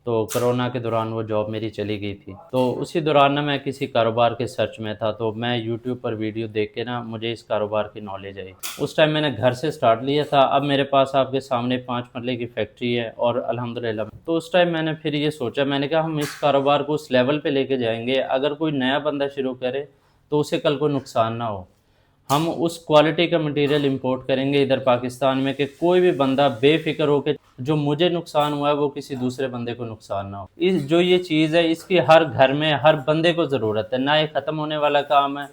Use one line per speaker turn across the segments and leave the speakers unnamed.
तो कोरोना के दौरान वो जॉब मेरी चली गई थी। तो उसी दौरान ना मैं किसी कारोबार के सर्च में था, तो मैं यूट्यूब पर वीडियो देख के ना मुझे इस कारोबार की नॉलेज आई। उस टाइम मैंने घर से स्टार्ट लिया था। अब मेरे पास आपके सामने 5 मरले की फैक्ट्री है और अल्हम्दुलिल्लाह। तो उस टाइम मैंने फिर ये सोचा, मैंने कहा हम इस कारोबार को उस लेवल पे लेके जाएँगे, अगर कोई नया बंदा शुरू करे तो उसे कल को नुकसान ना हो। हम उस क्वालिटी का मटेरियल इंपोर्ट करेंगे इधर पाकिस्तान में कि कोई भी बंदा बेफिक्र हो के जो मुझे नुकसान हुआ है वो किसी दूसरे बंदे को नुकसान ना हो। इस जो ये चीज़ है इसकी हर घर में हर बंदे को ज़रूरत है, ना ये ख़त्म होने वाला काम है।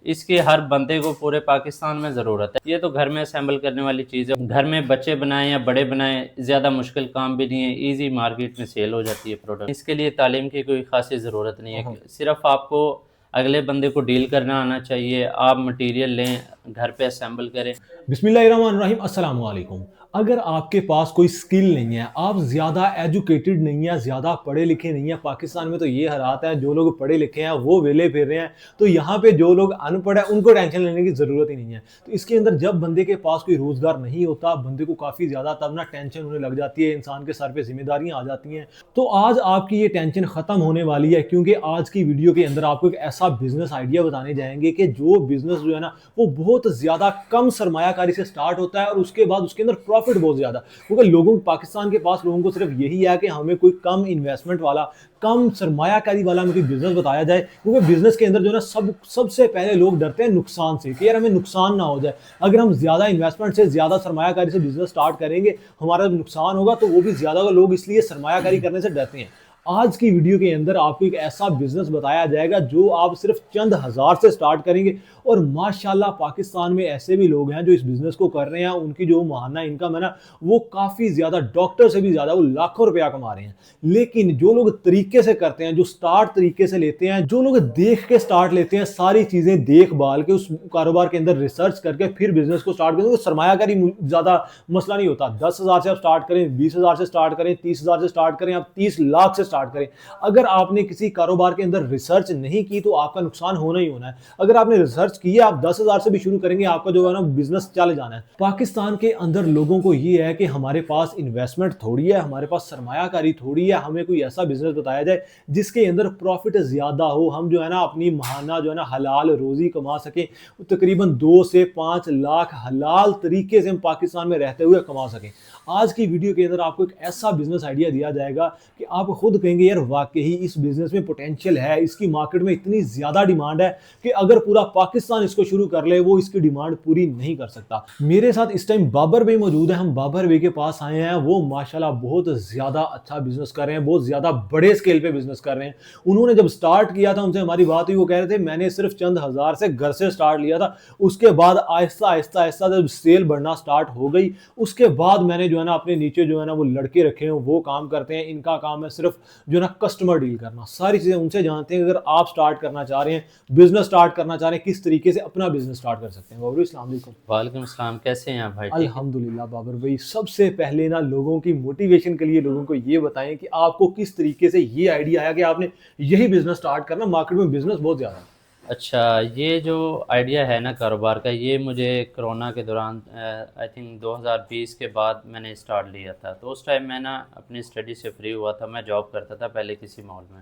इसकी हर बंदे को पूरे पाकिस्तान में ज़रूरत है। ये तो घर में असेंबल करने वाली चीज़ है। घर में बच्चे बनाएं या बड़े बनाएं, ज़्यादा मुश्किल काम भी नहीं है, ईजी मार्केट में सेल हो जाती है प्रोडक्ट। इसके लिए तालीम की कोई खासी ज़रूरत नहीं है, सिर्फ आपको अगले बंदे को डील करना आना चाहिए। आप मटेरियल लें, घर पे असेंबल करें।
बिस्मिल्लाहिर्रहमानिर्रहीम, अस्सलाम वालेकुम। अगर आपके पास कोई स्किल नहीं है, आप ज़्यादा एजुकेटेड नहीं है, ज़्यादा पढ़े लिखे नहीं है, पाकिस्तान में तो ये हालात है, जो लोग पढ़े लिखे हैं वो वेले फिर रहे हैं, तो यहाँ पे जो लोग अनपढ़ हैं उनको टेंशन लेने की ज़रूरत ही नहीं है। तो इसके अंदर जब बंदे के पास कोई रोज़गार नहीं होता, बंदे को काफ़ी ज़्यादा तब ना टेंशन होने लग जाती है, इंसान के सर पे जिम्मेदारियाँ आ जाती हैं। तो आज आपकी ये टेंशन ख़त्म होने वाली है, क्योंकि आज की वीडियो के अंदर आपको एक ऐसा बिज़नेस आइडिया बताने जाएंगे कि जो बिज़नेस जो है ना वो बहुत ज़्यादा कम सरमायाकारी से स्टार्ट होता है और उसके बाद उसके अंदर प्रॉफिट बहुत ज़्यादा, क्योंकि लोगों पाकिस्तान के पास लोगों को सिर्फ यही है कि हमें कोई कम इन्वेस्टमेंट वाला, कम सरमायाकारी वाला हमें कोई बिजनेस बताया जाए, क्योंकि बिजनेस के अंदर जो है ना सबसे पहले लोग डरते हैं नुकसान से कि यार हमें नुकसान ना हो जाए। अगर हम ज़्यादा इन्वेस्टमेंट से, ज़्यादा सरमायाकारी से बिजनेस स्टार्ट करेंगे, हमारा नुकसान होगा, तो वो भी ज़्यादा लोग इसलिए सरमायाकारी करने से डरते हैं। आज की वीडियो के अंदर आपको एक ऐसा बिजनेस बताया जाएगा जो आप सिर्फ चंद हज़ार से स्टार्ट करेंगे, और माशाल्लाह पाकिस्तान में ऐसे भी लोग हैं जो इस बिजनेस को कर रहे हैं, उनकी जो माहाना इनकम है ना वो काफ़ी ज़्यादा, डॉक्टर से भी ज़्यादा, वो लाखों रुपया कमा रहे हैं। लेकिन जो लोग तरीके से करते हैं, जो स्टार्ट तरीके से लेते हैं, जो लोग देख के स्टार्ट लेते हैं, सारी चीज़ें देख भाल के उस कारोबार के अंदर रिसर्च करके फिर बिजनेस को स्टार्ट करें, तो सरमायाकारी ज़्यादा मसला नहीं होता। 10,000 से आप स्टार्ट करें, 20,000 से स्टार्ट करें, 30,000 से स्टार्ट करें, आप 30 लाख से स्टार्ट करें। अगर आपने किसी कारोबार के अंदर रिसर्च नहीं की तो आपका नुकसान होना ही होना है। अगर आपने रिसर्च की है, आप 10,000 से भी शुरू करेंगे, आपका जो है ना बिजनेस चल जाना है। पाकिस्तान के अंदर लोगों को ये है कि हमारे पास इन्वेस्टमेंट थोड़ी है, हमारे पास सरमायाकारी थोड़ी है, हमें कोई ऐसा बिजनेस बताया जाए जिसके अंदर प्रॉफिट ज्यादा हो, हम जो है ना अपनी महाना जो है ना हलाल रोजी कमा सकें। तकरीबन 2 से 5 लाख हलाल तरीके से हम पाकिस्तान में रहते हुए कमा सकें। आज की वीडियो के अंदर आपको एक ऐसा बिजनेस आइडिया दिया जाएगा कि आप खुद कहेंगे यार वाकई इस बिजनेस में पोटेंशियल है, इसकी मार्केट में इतनी ज्यादा डिमांड है कि अगर पूरा पाकिस्तान इसको शुरू कर ले वो इसकी डिमांड पूरी नहीं कर सकता। मेरे साथ इस टाइम बाबर भाई मौजूद है, हम बाबर भाई के पास आए हैं। वो माशाल्लाह बहुत ज्यादा अच्छा बिजनेस कर रहे हैं, बहुत ज्यादा बड़े स्केल पे बिजनेस कर रहे हैं। उन्होंने जब स्टार्ट किया था, उनसे हमारी बात हुई, वो कह रहे थे मैंने सिर्फ चंद हजार से घर से स्टार्ट लिया था, उसके बाद आहिस्ता आहिस्ता आहिस्ता जब सेल बढ़ना स्टार्ट हो गई, उसके बाद मैंने जो है ना अपने नीचे जो है ना वो लड़के रखे हैं, वो काम करते हैं। इनका काम है सिर्फ जो है ना कस्टमर डील करना, सारी चीजें उनसे जानते हैं। अगर आप स्टार्ट करना चाह रहे हैं, बिजनेस स्टार्ट करना चाह रहे हैं, किस तरीके से अपना बिजनेस स्टार्ट कर सकते हैं। बाबर, अस्सलाम वालेकुम।
वालेकुम अस्सलाम, कैसे हैं आप भाई? ठीक है।
अल्हम्दुलिल्लाह। बाबर भाई, सबसे पहले ना लोगों की मोटिवेशन के लिए लोगों को ये बताएं कि आपको किस तरीके से ये आइडिया आया कि आपने यही बिजनेस स्टार्ट करना, मार्केट में बिजनेस बहुत ज्यादा है।
अच्छा, ये जो आइडिया है ना कारोबार का, ये मुझे कोरोना के दौरान आई थिंक 2020 के बाद मैंने स्टार्ट लिया था। तो उस टाइम मैं ना अपनी स्टडी से फ्री हुआ था, मैं जॉब करता था पहले किसी मॉल में।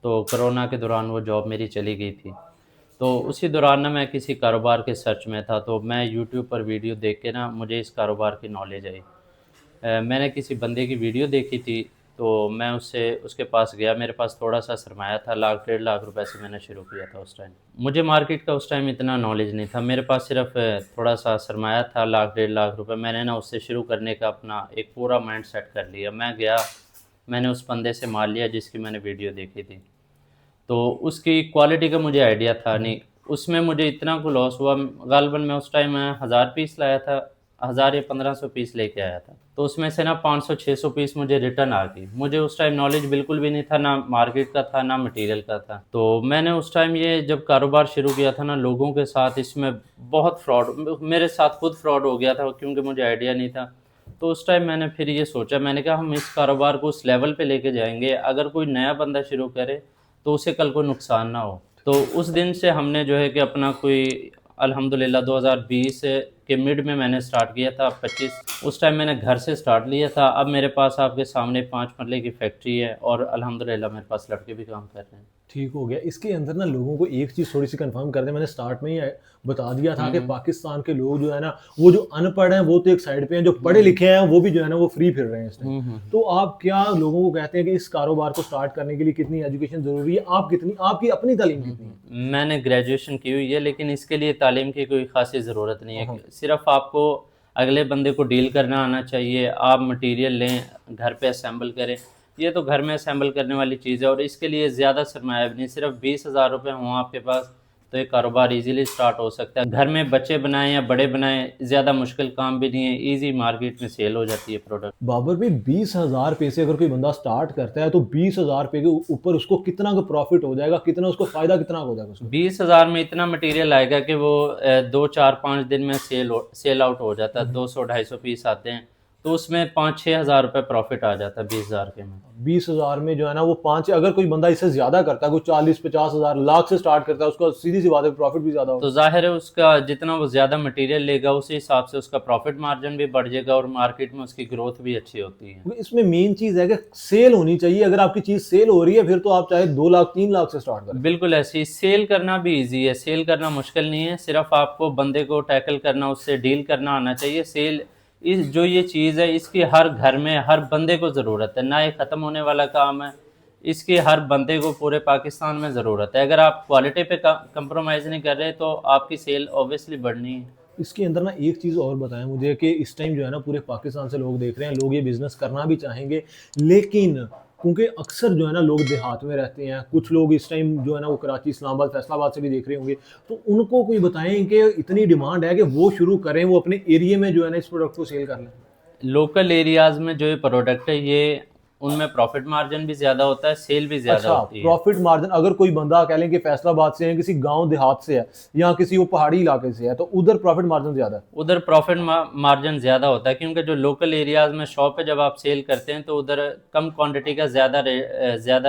तो कोरोना के दौरान वो जॉब मेरी चली गई थी। तो उसी दौरान ना मैं किसी कारोबार के सर्च में था, तो मैं यूट्यूब पर वीडियो देख के ना मुझे इस कारोबार की नॉलेज आई। मैंने किसी बंदे की वीडियो देखी थी, तो मैं उससे उसके पास गया। मेरे पास थोड़ा सा सरमाया था, लाख 1.5 लाख रुपए से मैंने शुरू किया था उस टाइम। मुझे मार्केट का उस टाइम इतना नॉलेज नहीं था, मेरे पास सिर्फ थोड़ा सा सरमाया था, लाख 1.5 लाख रुपए। मैंने ना उससे शुरू करने का अपना एक पूरा माइंड सेट कर लिया। मैं गया, मैंने उस बंदे से माल लिया जिसकी मैंने वीडियो देखी थी। तो उसकी क्वालिटी का मुझे आइडिया था नहीं, उसमें मुझे इतना को लॉस हुआ। गालबन मैं उस टाइम 1000 पीस लाया था, 1000 या 1500 पीस लेके आया था। तो उसमें से ना 500-600 पीस मुझे रिटर्न आ गई। मुझे उस टाइम नॉलेज बिल्कुल भी नहीं था, ना मार्केट का था ना मटेरियल का था। तो मैंने उस टाइम ये जब कारोबार शुरू किया था ना, लोगों के साथ इसमें बहुत फ्रॉड, मेरे साथ खुद फ्रॉड हो गया था क्योंकि मुझे आइडिया नहीं था। तो उस टाइम मैंने फिर ये सोचा, मैंने कहा हम इस कारोबार को उस लेवल पे लेके जाएंगे, अगर कोई नया बंदा शुरू करे तो उसे कल को नुकसान ना हो। तो उस दिन से हमने जो है कि अपना कोई अल्हम्दुलिल्लाह 2020 के मिड में मैंने स्टार्ट किया था 25, उस टाइम मैंने घर से स्टार्ट लिया था। अब मेरे पास आपके सामने 5 मरले की फैक्ट्री है और अल्हम्दुलिल्लाह मेरे पास लड़के भी काम कर रहे हैं।
ठीक हो गया। इसके अंदर ना लोगों को एक चीज़ थोड़ी-सी कन्फर्म कर दें, मैंने स्टार्ट में ही बता दिया था कि पाकिस्तान के लोग जो है ना, वो जो अनपढ़ हैं वो तो एक साइड पे हैं, जो पढ़े लिखे हैं वो भी जो है ना वो फ्री फिर रहे हैं इस टाइम। तो आप क्या लोगों को कहते हैं कि इस कारोबार को स्टार्ट करने के लिए कितनी एजुकेशन ज़रूरी है? आपकी अपनी तालीम कितनी है?
मैंने ग्रेजुएशन की हुई है, लेकिन इसके लिए तालीम की कोई ख़ासी ज़रूरत नहीं है। सिर्फ़ आपको अगले बंदे को डील करना आना चाहिए। आप मटेरियल लें, घर पे असेंबल करें। ये तो घर में असेंबल करने वाली चीज़ है और इसके लिए ज़्यादा सरमाया भी नहीं, सिर्फ 20,000 रुपये हों आपके पास तो ये कारोबार इजीली स्टार्ट हो सकता है। घर में बच्चे बनाएं या बड़े बनाएं, ज़्यादा मुश्किल काम भी नहीं है, इजी मार्केट में सेल हो जाती है प्रोडक्ट।
बाबर भाई, 20,000 रुपये से अगर कोई बंदा स्टार्ट करता है तो 20,000 रुपये के ऊपर उसको कितना का प्रॉफिट हो जाएगा, कितना उसको फ़ायदा कितना हो जाएगा उसको?
20,000 में इतना मटेरियल आएगा कि वो 2 4 5 दिन में सेल आउट हो जाता है। 200 250 पीस आते हैं तो उसमें 5 6 हज़ार रुपये प्रॉफिट आ जाता है 20,000 के में।
20,000 में जो है ना वो 5, अगर कोई बंदा इससे ज़्यादा करता है, कोई 40 50 हज़ार लाख से स्टार्ट करता है, उसका सीधी सी बात है प्रॉफिट भी ज़्यादा
तो
होगा।
जाहिर है उसका जितना वो ज़्यादा मटेरियल लेगा उसी हिसाब से उसका प्रॉफिट मार्जिन भी बढ़ जाएगा और मार्केट में उसकी ग्रोथ भी अच्छी होती है।
क्योंकि इसमें मेन चीज़ है कि सेल होनी चाहिए। अगर आपकी चीज़ सेल हो रही है फिर तो आप चाहे 2 लाख 3 लाख से स्टार्ट करें।
बिल्कुल ऐसे ही सेल करना भी इजी है, सेल करना मुश्किल नहीं है, सिर्फ आपको बंदे को टैकल करना, उससे डील करना आना चाहिए। सेल इस जो ये चीज़ है इसकी हर घर में हर बंदे को ज़रूरत है, ना ये ख़त्म होने वाला काम है। इसकी हर बंदे को पूरे पाकिस्तान में ज़रूरत है। अगर आप क्वालिटी पे कंप्रोमाइज़ नहीं कर रहे तो आपकी सेल ऑब्वियसली बढ़नी है।
इसके अंदर ना एक चीज़ और बताएं मुझे कि इस टाइम जो है ना पूरे पाकिस्तान से लोग देख रहे हैं, लोग ये बिज़नेस करना भी चाहेंगे, लेकिन क्योंकि अक्सर जो है ना लोग देहात में रहते हैं, कुछ लोग इस टाइम जो है ना वो कराची, इस्लामाबाद, फैसलाबाद से भी देख रहे होंगे, तो उनको कोई बताएं कि इतनी डिमांड है कि वो शुरू करें, वो अपने एरिया में जो है ना इस प्रोडक्ट को सेल कर लें।
लोकल एरियाज़ में जो ये प्रोडक्ट है ये उनमें प्रॉफिट मार्जिन भी ज़्यादा होता है, सेल भी ज़्यादा
अच्छा,
होती है।
प्रॉफिट मार्जिन, अगर कोई बंदा कह लें कि फैसलाबाद से है, किसी गांव देहात से है या किसी वो पहाड़ी इलाके से है, तो उधर प्रॉफिट मार्जिन ज़्यादा है।
उधर प्रॉफिट मार्जिन ज़्यादा होता है क्योंकि जो लोकल एरियाज़ में शॉप है जब आप सेल करते हैं तो उधर कम क्वांटिटी का ज़्यादा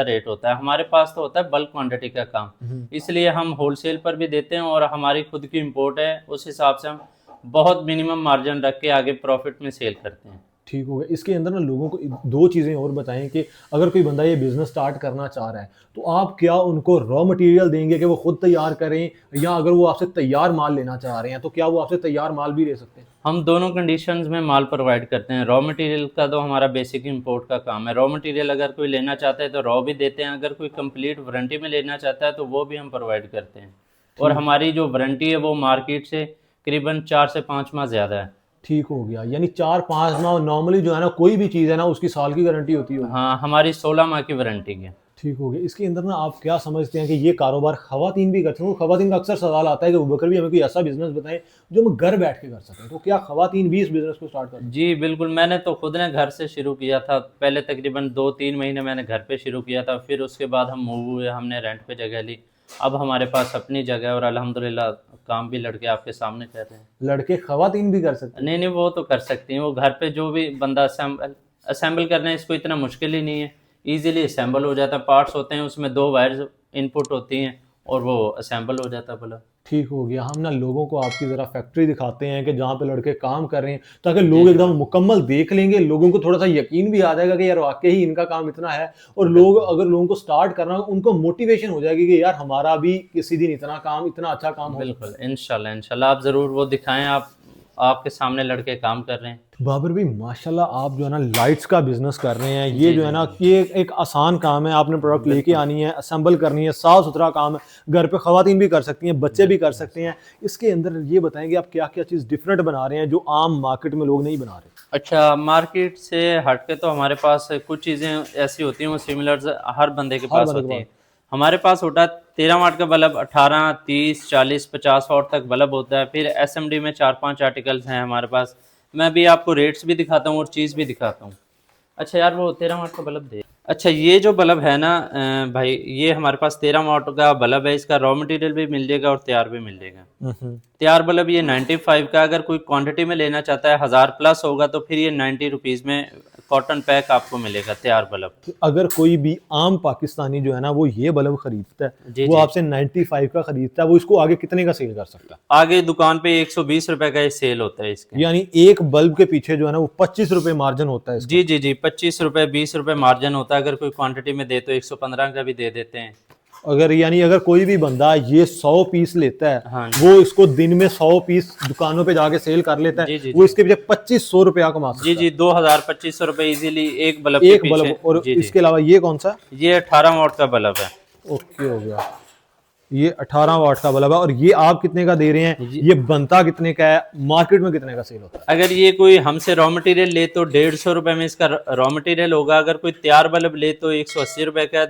रेट होता है। हमारे पास तो होता है बल्क क्वांटिटी का काम, इसलिए हम होलसेल पर भी देते हैं और हमारी खुद की इम्पोर्ट है, उस हिसाब से हम बहुत मिनिमम मार्जिन रख के आगे प्रॉफिट में सेल करते हैं।
ठीक हो गया। इसके अंदर ना लोगों को 2 चीज़ें और बताएं कि अगर कोई बंदा ये बिज़नेस स्टार्ट करना चाह रहा है, तो आप क्या उनको रॉ मटेरियल देंगे कि वो खुद तैयार करें, या अगर वो आपसे तैयार माल लेना चाह रहे हैं तो क्या वो आपसे तैयार माल भी ले सकते हैं?
हम दोनों कंडीशंस में माल प्रोवाइड करते हैं। रॉ मटेरियल का तो हमारा बेसिक इंपोर्ट का काम है। रॉ मटेरियल अगर कोई लेना चाहता है तो रॉ भी देते हैं, अगर कोई कंप्लीट वारंटी में लेना चाहता है तो वो भी हम प्रोवाइड करते हैं। और हमारी जो वारंटी है वो मार्केट से करीबन 4 से 5 माह ज़्यादा है।
ठीक हो गया, यानी 4 5 माह नॉर्मली जो है ना कोई भी चीज़ है ना उसकी साल की गारंटी होती है।
हाँ, हमारी 16 माह की वारंटी है।
ठीक हो गया। इसके अंदर ना आप क्या समझते हैं कि ये कारोबार खवातीन भी करते हैं? खवातीन का अक्सर सवाल आता है कि बकर भी हमें कोई ऐसा बिजनेस बताएं जो हम घर बैठ के कर सकें, तो क्या खवातीन भी इस बिजनेस को स्टार्ट कर?
जी बिल्कुल, मैंने तो खुद ने घर से शुरू किया था। पहले तकरीबन 2 3 महीने मैंने घर पे शुरू किया था, फिर उसके बाद हम मूव हुए, हमने रेंट पे जगह ली। अब हमारे पास अपनी जगह है और अल्हम्दुलिल्लाह काम भी लड़के आपके सामने कर रहे हैं।
लड़के खवातीन भी कर सकते हैं?
नहीं नहीं, वो तो कर सकती हैं। वो घर पे जो भी बंदा असेंबल करना है, इसको इतना मुश्किल ही नहीं है, इजीली असेंबल हो जाता है। पार्ट्स होते हैं उसमें 2 वायर्स इनपुट होती हैं और वो असेंबल हो जाता है भला।
ठीक हो गया। हम ना लोगों को आपकी ज़रा फैक्ट्री दिखाते हैं कि जहाँ पे लड़के काम कर रहे हैं, ताकि लोग एकदम मुकम्मल देख लेंगे, लोगों को थोड़ा सा यकीन भी आ जाएगा कि यार वाकई ही इनका काम इतना है, और लोग अगर लोगों को स्टार्ट करना उनको मोटिवेशन हो जाएगी कि यार हमारा भी किसी दिन इतना काम, इतना अच्छा काम हो।
बिल्कुल, इंशाल्लाह इंशाल्लाह आप ज़रूर वो दिखाएं। आपके सामने लड़के काम कर रहे हैं।
बाबर भी माशाल्लाह आप जो है ना लाइट्स का बिजनेस कर रहे हैं, ये जो है ना ये एक आसान काम है। आपने प्रोडक्ट लेके आनी है, असेंबल करनी है, साफ़ सुथरा काम है, घर पे ख़वातीन भी कर सकती हैं, बच्चे भी कर सकते हैं। इसके अंदर ये बताएंगे आप क्या क्या चीज़ डिफरेंट बना रहे हैं जो आम मार्केट में लोग नहीं बना रहे?
अच्छा, मार्केट से हट के तो हमारे पास कुछ चीज़ें ऐसी होती हैं वो सिमिलर हर बंदे के पास होती हैं। हमारे पास होता है 13 वाट का बल्ब, 18 30 40 50 वाट तक बल्ब होता है। फिर SMD में 4 5 आर्टिकल्स हैं हमारे पास। मैं भी आपको रेट्स भी दिखाता हूँ और चीज़ भी दिखाता हूँ। अच्छा यार, वो 13 वाट का बल्ब दे। अच्छा, ये जो बल्ब है ना भाई, ये हमारे पास 13 वाट का बल्ब है। इसका रॉ मटेरियल भी मिल जाएगा और तैयार भी मिल जाएगा। तैयार बल्ब ये 95 का, अगर कोई क्वांटिटी में लेना चाहता है 1000 प्लस होगा तो फिर ये 90 रुपीज़ में कॉटन पैक आपको मिलेगा तैयार बल्ब।
अगर कोई भी आम पाकिस्तानी जो है ना वो ये बल्ब खरीदता है,
जी
वो
जी।
आपसे 95 का खरीदता है, वो इसको आगे कितने का सेल कर सकता है?
आगे दुकान पे 120 रुपए का ये सेल होता है इसके।
यानी एक बल्ब के पीछे जो है ना वो 25 रुपए मार्जिन होता है इसका।
जी जी जी, 25 रुपए 20 रुपए मार्जिन होता है। अगर कोई क्वांटिटी में दे तो 115 का भी दे देते हैं।
अगर यानी अगर कोई भी बंदा ये 100 पीस लेता है,
हाँ जी।
वो इसको दिन में 100 पीस दुकानों पे जाके सेल कर लेता है,
जी जी
वो
जी।
इसके पीछे 2500 रुपया कमा सकता
जी
है।
जी, 2000-2500 रुपए इजीली एक बल्ब के
एक
पीछे।
बल्ब। और
जी जी।
इसके अलावा ये कौन सा?
ये 18 वाट का बल्ब है।
ओके, हो गया। ये 18 वाट का बल्ब है। और ये आप कितने का दे रहे हैं? ये बनता कितने का है? मार्केट में कितने का सेल होता है?
अगर ये कोई हमसे रॉ मटेरियल ले तो 150 रुपए में इसका रॉ मटेरियल होगा। अगर कोई तैयार बल्ब ले तो 180 रुपए का।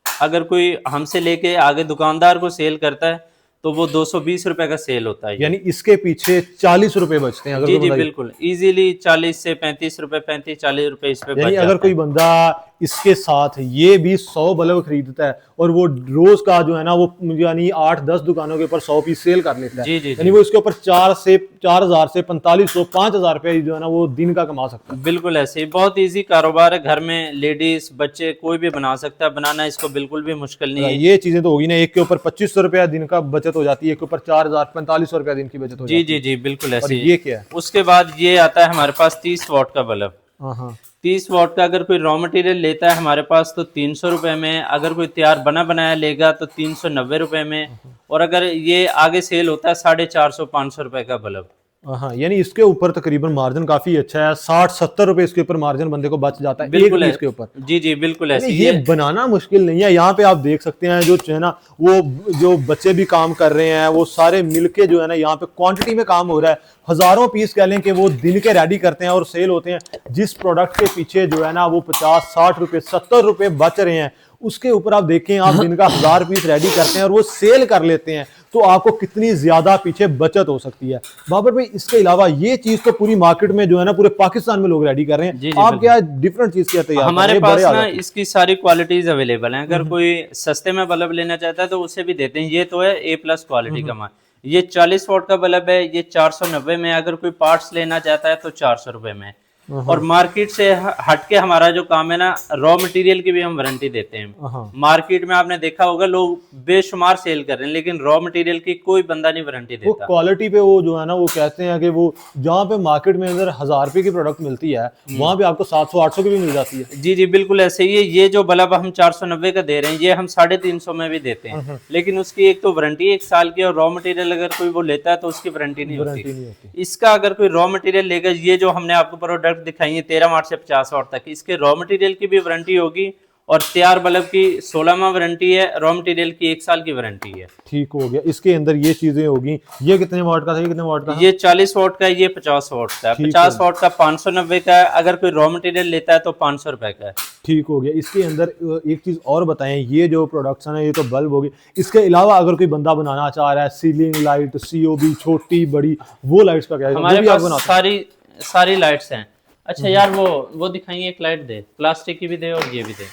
अगर कोई हमसे लेके आगे दुकानदार को सेल करता है तो वो 220 रुपए का सेल होता है।
यानी इसके पीछे 40 रुपए बचते हैं। अगर
जी
कोई
जी
बंदा
बिल्कुल, इजीली 40 से 35 रुपए, 35-40 रुपए इस पे बच
यानी
जाता
अगर कोई
है।
बंदा इसके साथ ये भी 100 बल्ब खरीदता है और वो रोज का जो है ना वो यानी 8-10 दुकानों के ऊपर 100 पीस सेल कर लेता है,
जी जी
यानी
जी।
वो इसके ऊपर 4000 से 4500 5000 रुपए जो है ना वो दिन का कमा सकता है।
बिल्कुल ऐसे ही बहुत इजी कारोबार है। घर में लेडीज बच्चे कोई भी बना सकता है। बनाना इसको बिल्कुल भी मुश्किल नहीं है।
ये चीजें तो होगी ना, एक के ऊपर 2500 रुपया दिन का बचत हो जाती है, एक के ऊपर 4000 4500 रुपया दिन की बचत हो
जी
जाती
जी
है।
जी बिल्कुल
और
ऐसे ही।
ये क्या है?
उसके बाद ये आता है हमारे पास 30 वाट का बल्ब।
हाँ हाँ।
30 वाट का अगर कोई रॉ मटेरियल लेता है हमारे पास तो 300 रुपए में। अगर कोई तैयार बना बनाया लेगा तो 390 रुपए में। और अगर ये आगे सेल होता है 450-500 रुपए का बल्ब।
हाँ, यानी इसके ऊपर तकरीबन मार्जिन काफी अच्छा है, 60-70 रुपए इसके ऊपर मार्जिन बंदे को बच जाता है एक
बिल्कुल
पीस के ऊपर।
जी जी बिल्कुल ऐसे
यानी
ही
ये
है।
बनाना मुश्किल नहीं है। यहाँ पे आप देख सकते हैं जो है ना वो जो बच्चे भी काम कर रहे हैं वो सारे मिलके जो है ना यहाँ पे क्वांटिटी में काम हो रहा है। हजारों पीस कह लें कि वो दिन के रेडी करते हैं और सेल होते हैं। जिस प्रोडक्ट के पीछे जो है ना वो 50-60 रुपए 70 रुपए बच रहे हैं, उसके ऊपर आप देखें आप दिन का 1000 पीस रेडी करते हैं और वो सेल कर लेते हैं, तो आपको कितनी ज्यादा पीछे बचत हो सकती है। बाबर भाई, इसके अलावा ये चीज तो पूरी मार्केट में जो है ना पूरे पाकिस्तान में लोग रेडी कर रहे हैं,
जी जी
आप क्या डिफरेंट चीज क्या तैयार
हमारे
कर रहे हैं?
पास
बड़े आ
ना
जाते हैं।
इसकी सारी क्वालिटीज अवेलेबल हैं। अगर कोई सस्ते में बल्ब लेना चाहता है तो उसे भी देते हैं। ये तो है A+ क्वालिटी का माल। ये 40 वाट का बल्ब है, ये 490 में। अगर कोई पार्ट्स लेना चाहता है तो 400 रुपए में। और मार्केट से हटके हमारा जो काम है ना, रॉ मटेरियल की भी हम वारंटी देते हैं। मार्केट में आपने देखा होगा लोग बेशुमार सेल कर रहे हैं, लेकिन रॉ मटेरियल की कोई बंदा नहीं वारंटी
वो
देता।
क्वालिटी पे वो जो है ना वो कहते हैं कि वो जहाँ पे मार्केट में अंदर 1000 रुपए की प्रोडक्ट मिलती है वहां पे आपको 700-800 की भी मिल जाती है।
जी जी बिल्कुल ऐसे ही है। ये जो बल्ब हम 490 का दे रहे हैं ये हम 350 में भी देते हैं, लेकिन उसकी एक तो वारंटी 1 साल की, और रॉ मटेरियल अगर कोई वो लेता है तो उसकी वारंटी नहीं
वारंटी
होती।
नहीं होती।
इसका अगर कोई रॉ मटेरियल लेगा, ये जो हमने आपको प्रोडक्ट दिखाई है 13 वाट से 50 वाट तक, इसके रॉ मटेरियल की भी वारंटी होगी और तैयार बल्ब की 16 माह वारंटी है, रॉ मटेरियल की 1 साल की वारंटी है।
ठीक हो गया। इसके अंदर ये चीजें होगी। ये कितने वाट का था? ये कितने वाट का?
ये 40 वाट का है, ये 50 वाट का है। 50 वाट का 590 का है। अगर कोई रॉ मटेरियल लेता है तो 500 रुपए का है।
ठीक हो गया। इसके अंदर एक चीज और बताएं, ये जो प्रोडक्शन है ये तो बल्ब होगी, इसके अलावा अगर कोई बंदा बनाना चाह रहा है सीलिंग लाइट, COB छोटी बड़ी, वो लाइट्स का क्या है?
हमारे
वो भी आप
पास
बनाते हैं?
सारी लाइट्स हैं। अच्छा यार वो दिखाइए, एक लाइट दे, प्लास्टिक की भी दे और ये भी दे।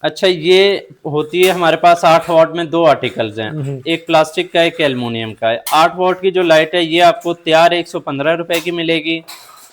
अच्छा, ये होती है हमारे पास 8 वाट में 2 आर्टिकल्स हैं, एक प्लास्टिक का एक एल्युमिनियम का है। 8 वाट की जो लाइट है ये आपको तैयार 115 रुपए की मिलेगी,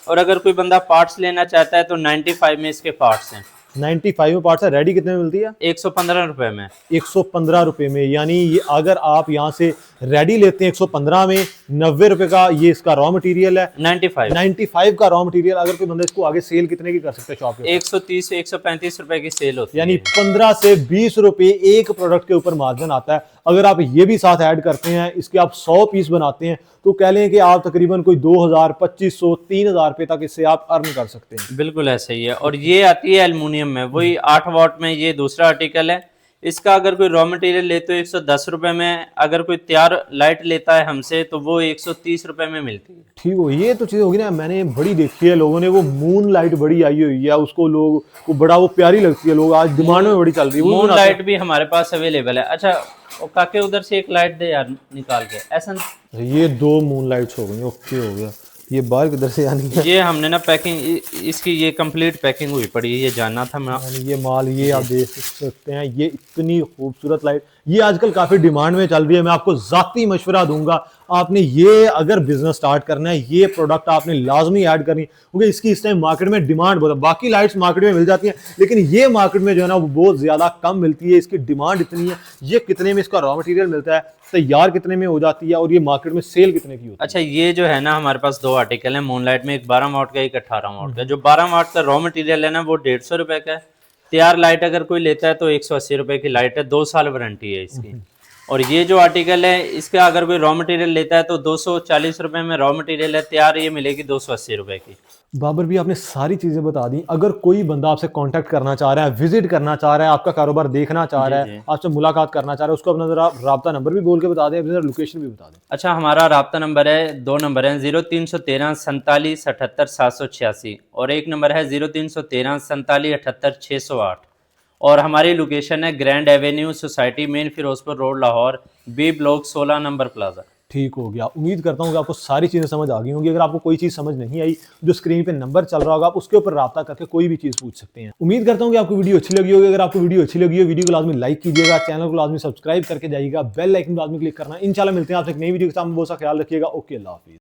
और अगर कोई बंदा पार्ट्स लेना चाहता है तो 95 में इसके पार्ट्स हैं।
95 में पार्ट्स है। रेडी कितने में मिलती है?
115 रुपए में।
115 रुपए में। यानी ये अगर आप यहाँ से रेडी लेते हैं 115 में, 90 रुपए का ये इसका रॉ मटेरियल है, 95 का रॉ मटेरियल। अगर कोई बंदा इसको आगे सेल कितने की कर सकते हैं शॉप पे?
130 से 135 रुपए की सेल होती है।
यानी 15 से 20 रुपए एक प्रोडक्ट के ऊपर मार्जिन आता है। अगर आप ये भी साथ ऐड करते हैं, इसके आप 100 पीस बनाते हैं, तो कह लें कि आप तकरीबन कोई 2000, 2500, 3000 रुपए तक इससे आप अर्न कर सकते हैं।
बिल्कुल ऐसा ही है। और ये आती है एल्युमिनियम में, वही 8 वाट में, ये दूसरा आर्टिकल है। इसका अगर कोई रॉ मटेरियल ले तो 110 रुपए में, अगर कोई तैयार लाइट लेता है हमसे तो वो 130 रुपए में मिलती है।
ठीक हो, ये तो चीज होगी ना, मैंने बड़ी देखी है लोगों ने, वो मून लाइट बड़ी आई हुई है, उसको लोग को बड़ा वो प्यारी लगती है, लोग आज डिमांड में बड़ी चल रही है।
मून लाइट भी हमारे पास अवेलेबल है। अच्छा वो काके उधर से एक लाइट दे यार निकाल के, ऐसा
ये 2 मून लाइट्स हो गई। ओके हो गया। ये बाहर किधर से आनी है?
ये हमने ना पैकिंग इसकी ये कंप्लीट पैकिंग हुई पड़ी है, ये जानना था मैं।
ये माल ये आप देख सकते हैं, ये इतनी खूबसूरत लाइट, ये आजकल काफी डिमांड में चल रही है। मैं आपको जाती मशवरा दूंगा, आपने ये अगर बिजनेस स्टार्ट करना है, ये प्रोडक्ट आपने लाजमी ऐड करनी, क्योंकि इसकी इस टाइम मार्केट में डिमांड बहुत है। बाकी लाइट्स मार्केट में मिल जाती हैं, लेकिन ये मार्केट में जो है ना वो बहुत ज्यादा कम मिलती है, इसकी डिमांड इतनी है। ये कितने में इसका रॉ मटेरियल मिलता है, तैयार कितने में हो जाती है, और ये मार्केट में सेल कितने की होती है?
अच्छा, ये जो है ना हमारे पास दो आर्टिकल है मूनलाइट में, एक 12 वाट का, एक 18 वाट का। जो 12 वाट का रॉ मटेरियल है ना वो 150 रुपए का है। तैयार लाइट अगर कोई लेता है तो 180 रुपए की लाइट है, 2 साल वारंटी है इसकी। और ये जो आर्टिकल है इसका अगर कोई रॉ मटेरियल लेता है तो 240 रुपए में रॉ मटेरियल है, तैयार ये मिलेगी 280 रुपए की।
बाबर भी आपने सारी चीजें बता दी। अगर कोई बंदा आपसे कांटेक्ट करना चाह रहा है, विजिट करना चाह रहा है, आपका कारोबार देखना चाह रहा है, आपसे मुलाकात करना चाह रहा है, उसको अपना जरा राब्ता नंबर भी बोल के बता दें, अपनी लोकेशन भी बता दें।
अच्छा, हमारा राब्ता नंबर है, 2 नंबर है, 0313 47 78 786 और एक नंबर है 0313 47 78 608। और हमारी लोकेशन है grand avenue society, main Ferozepur road, Lahore, B block 16 number plaza.
ठीक हो गया। उम्मीद करता हूँ कि आपको सारी चीज़ें समझ आ गई होंगी। अगर आपको कोई चीज़ समझ नहीं आई, जो स्क्रीन पे नंबर चल रहा होगा, आप उसके ऊपर राब्ता करके कोई भी चीज़ पूछ सकते हैं। उम्मीद करता हूँ कि आपको वीडियो अच्छी लगी होगी। अगर आपको वीडियो अच्छी लगी हो, वीडियो को लाजमी लाइक कीजिएगा, चैनल को लाजमी सब्सक्राइब करके जाइएगा, बेल आइकन पर लाजमी क्लिक करना। इंशाल्लाह मिलते हैं आपसे एक नई वीडियो के साथ। बहुत सा ख्याल रखिएगा। ओके, अल्लाह हाफिज़।